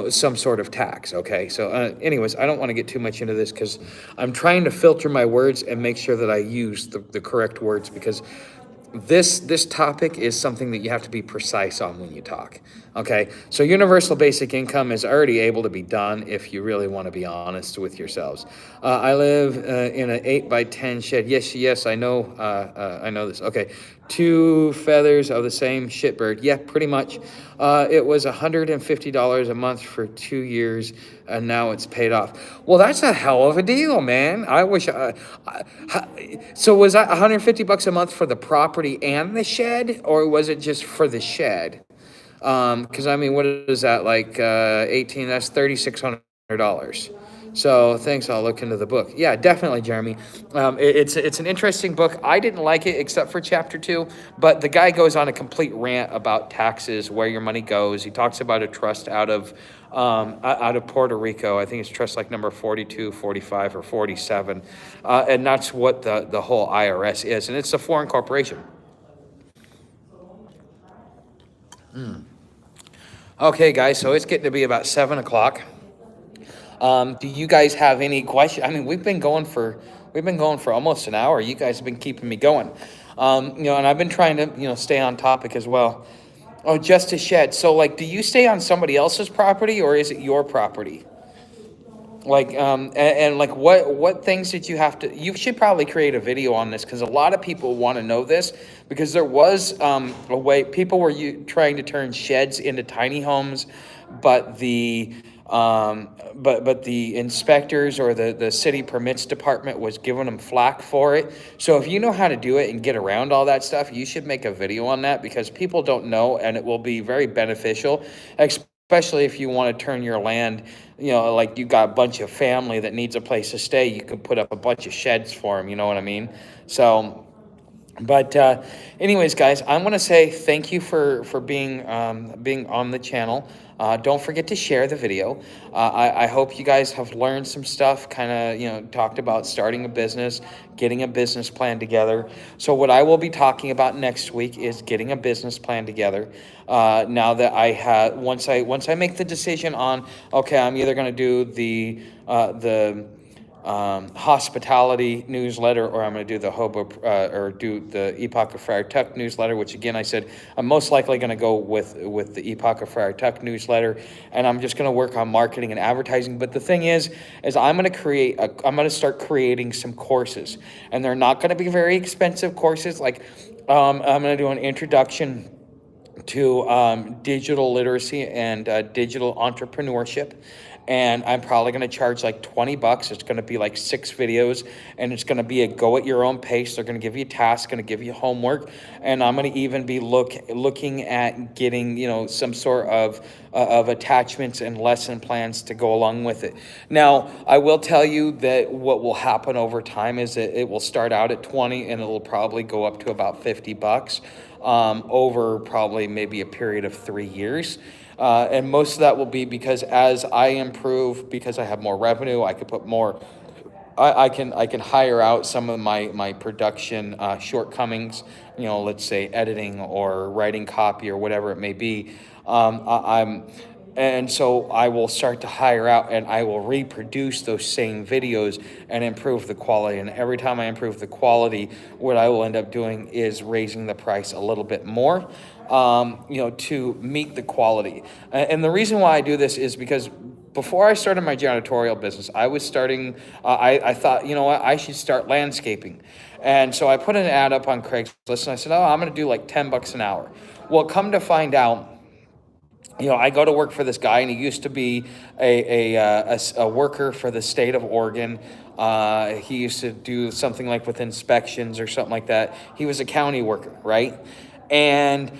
some sort of tax. Okay, so anyways, I don't want to get too much into this because I'm trying to filter my words and make sure that I use the correct words, because this topic is something that you have to be precise on when you talk. Okay, so universal basic income is already able to be done if you really want to be honest with yourselves. I live in an 8 by 10 shed. Yes, I know this. Okay, two feathers of the same shitbird. Yeah, pretty much. It was $150 a month for 2 years, and now it's paid off. Well, that's a hell of a deal, man. I wish. So was that 150 bucks a month for the property and the shed, or was it just for the shed? Because I mean, what is that, like 18? That's $3,600. So thanks. I'll look into the book. Yeah, definitely, Jeremy. It's an interesting book. I didn't like it except for chapter 2, but the guy goes on a complete rant about taxes, where your money goes. He talks about a trust out of Puerto Rico. I think it's trust like number 42, 45, or 47, and that's what the whole IRS is, and it's a foreign corporation. Okay, guys, so it's getting to be about 7 o'clock. Do you guys have any questions? I mean, we've been going for almost an hour. You guys have been keeping me going. And I've been trying to, stay on topic as well. Oh, just a shed. So, like, do you stay on somebody else's property, or is it your property? Like, and like, what things did you have to? You should probably create a video on this, because a lot of people want to know this, because there was a way people were trying to turn sheds into tiny homes, but the inspectors or the city permits department was giving them flack for it. So if you know how to do it and get around all that stuff, you should make a video on that, because people don't know, and it will be very beneficial, especially if you want to turn your land, like you got a bunch of family that needs a place to stay. You could put up a bunch of sheds for them, you know what I mean? So, but anyways, guys, I want to say thank you for being on the channel. Don't forget to share the video. I hope you guys have learned some stuff, kind of, talked about starting a business, getting a business plan together. So what I will be talking about next week is getting a business plan together. Now that I have, once I make the decision on, okay, I'm either going to do the hospitality newsletter, or I'm going to do the or do the Epoch of Friar Tuck newsletter, which again, I said I'm most likely going to go with the Epoch of Friar Tuck newsletter, and I'm just going to work on marketing and advertising. But the thing is I'm going to start creating some courses, and they're not going to be very expensive courses. Like, I'm going to do an introduction to digital literacy and digital entrepreneurship. And I'm probably going to charge like 20 bucks. It's going to be like 6 videos, and it's going to be a go at your own pace. They're going to give you tasks, going to give you homework, and I'm going to even be looking at getting, some sort of attachments and lesson plans to go along with it. Now, I will tell you that what will happen over time is that it will start out at 20, and it will probably go up to about 50 bucks over probably maybe a period of 3 years. And most of that will be because as I improve, because I have more revenue, I could put more, I can hire out some of my production shortcomings, let's say editing or writing copy or whatever it may be. And so I will start to hire out, and I will reproduce those same videos and improve the quality. And every time I improve the quality, what I will end up doing is raising the price a little bit more, to meet the quality. And the reason why I do this is because before I started my janitorial business, I was starting, I thought, you know what, I should start landscaping. And so I put an ad up on Craigslist, and I said, I'm going to do like 10 bucks an hour. Well, come to find out, I go to work for this guy, and he used to be a worker for the state of Oregon. He used to do something like with inspections or something like that. He was a county worker, right? And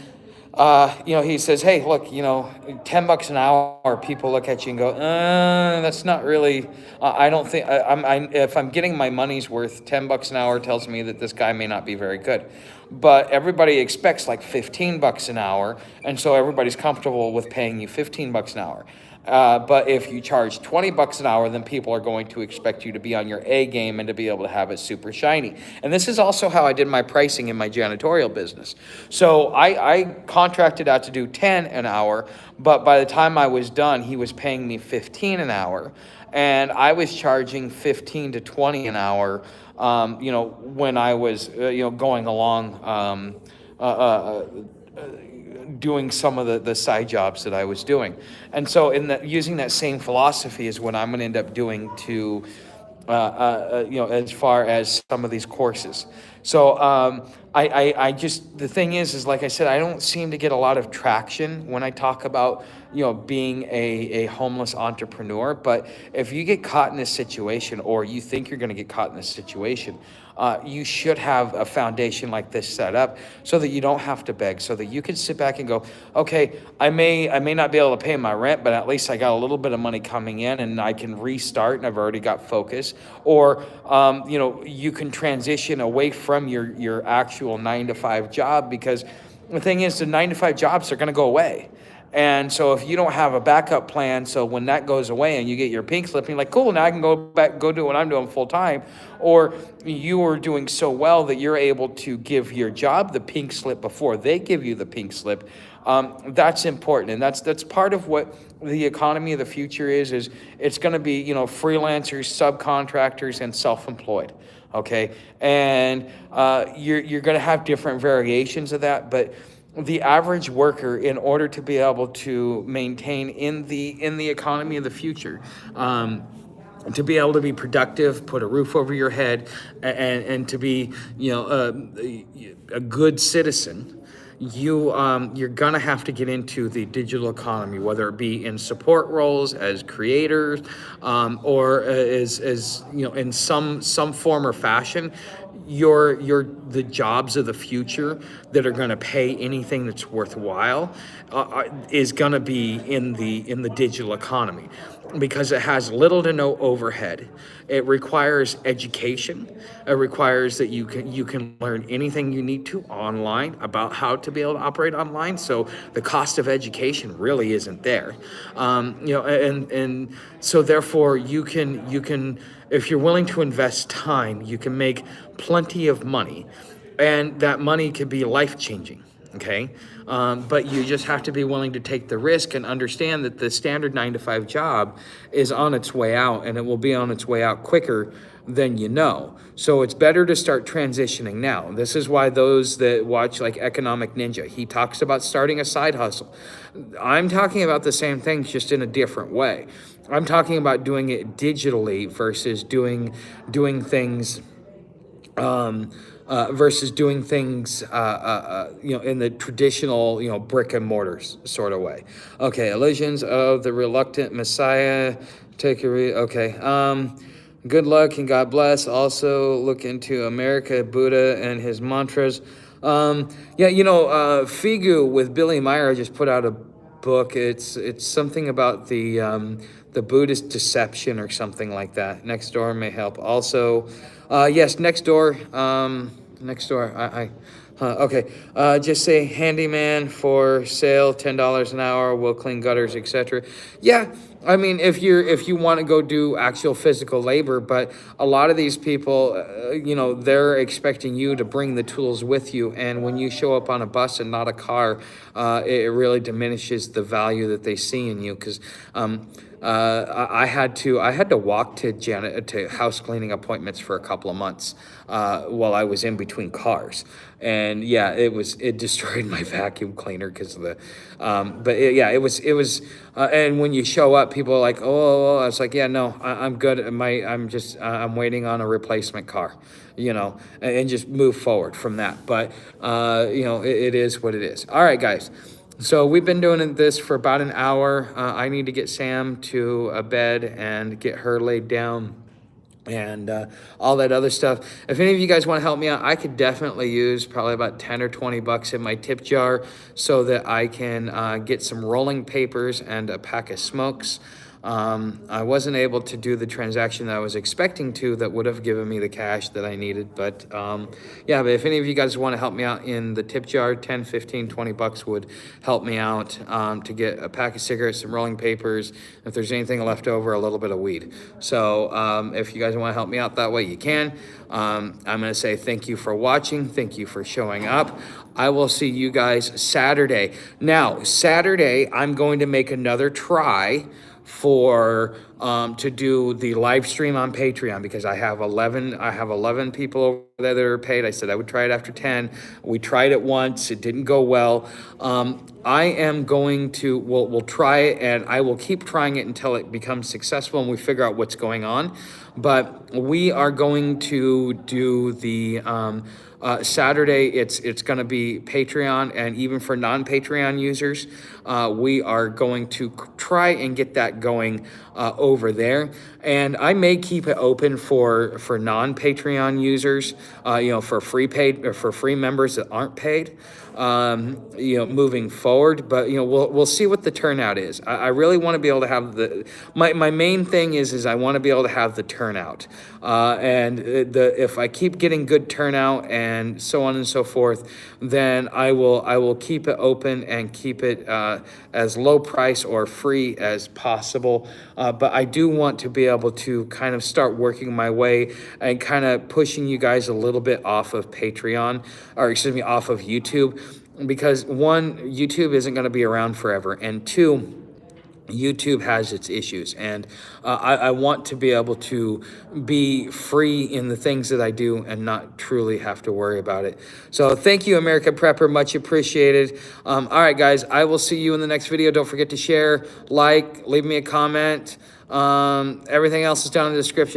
he says, hey, look, $10 an hour, people look at you and go, that's not really, I don't think, if I'm getting my money's worth, $10 an hour tells me that this guy may not be very good. But everybody expects like $15 an hour, and so everybody's comfortable with paying you $15 an hour. But if you charge $20 an hour, then people are going to expect you to be on your A game and to be able to have it super shiny. And this is also how I did my pricing in my janitorial business. So I contracted out to do 10 an hour, but by the time I was done, he was paying me 15 an hour. And I was charging 15 to 20 an hour, when I was, going along, doing some of the side jobs that I was doing. And so using that same philosophy is what I'm going to end up doing to, as far as some of these courses. So I just, the thing is like I said, I don't seem to get a lot of traction when I talk about, being a homeless entrepreneur. But if you get caught in this situation, or you think you're going to get caught in this situation, you should have a foundation like this set up so that you don't have to beg, so that you can sit back and go, okay, I may not be able to pay my rent, but at least I got a little bit of money coming in and I can restart and I've already got focus. Or, you can transition away from your actual 9 to 5 job, because the thing is, the 9 to 5 jobs are going to go away. And so if you don't have a backup plan, so when that goes away and you get your pink slip, and you're like, cool, now I can go back, go do what I'm doing full time. Or you are doing so well that you're able to give your job the pink slip before they give you the pink slip. That's important. And that's part of what the economy of the future is it's going to be, freelancers, subcontractors, and self-employed. Okay. And you're going to have different variations of that, but the average worker, in order to be able to maintain in the economy of the future, to be able to be productive, put a roof over your head, and to be, a good citizen, you're gonna have to get into the digital economy, whether it be in support roles as creators, or as in some form or fashion. The jobs of the future that are going to pay anything that's worthwhile is going to be in the digital economy, because it has little to no overhead. It requires education. It requires that you can learn anything you need to online about how to be able to operate online. So the cost of education really isn't there, and so therefore you can, if you're willing to invest time, you can make plenty of money, and that money could be life-changing. Okay. But you just have to be willing to take the risk and understand that the standard 9 to 5 job is on its way out, and it will be on its way out quicker than you know. So it's better to start transitioning now. This is why those that watch like Economic Ninja, he talks about starting a side hustle. I'm talking about the same things, just in a different way. I'm talking about doing it digitally versus doing things, in the traditional, brick and mortar sort of way. Okay, illusions of the reluctant Messiah. Okay. Good luck and God bless. Also look into America, Buddha, and his mantras. Figu with Billy Meyer just put out a book. It's something about the Buddhist deception or something like that. Next door may help. Also, yes, next door. Okay. Just say handyman for sale, $10 an hour. We'll clean gutters, etc. Yeah. I mean, if you want to go do actual physical labor, but a lot of these people, they're expecting you to bring the tools with you, and when you show up on a bus and not a car, it really diminishes the value that they see in you. Because I had to walk to house cleaning appointments for a couple of months while I was in between cars, and yeah, it destroyed my vacuum cleaner because of the, it was, and when you show up, people are like, oh, I was like, yeah, no, I'm good. I'm waiting on a replacement car, and just move forward from that. But it is what it is. All right, guys. So we've been doing this for about an hour. I need to get Sam to a bed and get her laid down. and all that other stuff. If any of you guys want to help me out, I could definitely use probably about 10 or 20 bucks in my tip jar so that I can get some rolling papers and a pack of smokes. I wasn't able to do the transaction that I was expecting to that would have given me the cash that I needed. But yeah, but if any of you guys want to help me out in the tip jar, 10, 15, 20 bucks would help me out to get a pack of cigarettes, some rolling papers. If there's anything left over, a little bit of weed. So if you guys want to help me out that way, you can. I'm going to say thank you for watching. Thank you for showing up. I will see you guys Saturday. Now, Saturday, I'm going to make another try for to do the live stream on Patreon, because I have 11 people over there that are paid. I said I would try it after 10. We tried it once, it didn't go well. I am going to we'll try it, and I will keep trying it until it becomes successful and we figure out what's going on. But we are going to do the Saturday, it's going to be Patreon, and even for non-Patreon users, we are going to try and get that going over there. And I may keep it open for non-Patreon users, for free members that aren't paid. Moving forward, but we'll see what the turnout is. I really want to be able to have my main thing is I want to be able to have the turnout, and if I keep getting good turnout and so on and so forth, then I will keep it open and keep it as low price or free as possible. But I do want to be able to kind of start working my way and kind of pushing you guys a little bit off of Patreon, or excuse me, off of YouTube, because one, YouTube isn't going to be around forever, and two, YouTube has its issues, and I want to be able to be free in the things that I do and not truly have to worry about it. So thank you, America Prepper, much appreciated. All right, guys, I will see you in the next video. Don't forget to share, like, leave me a comment. Everything else is down in the description.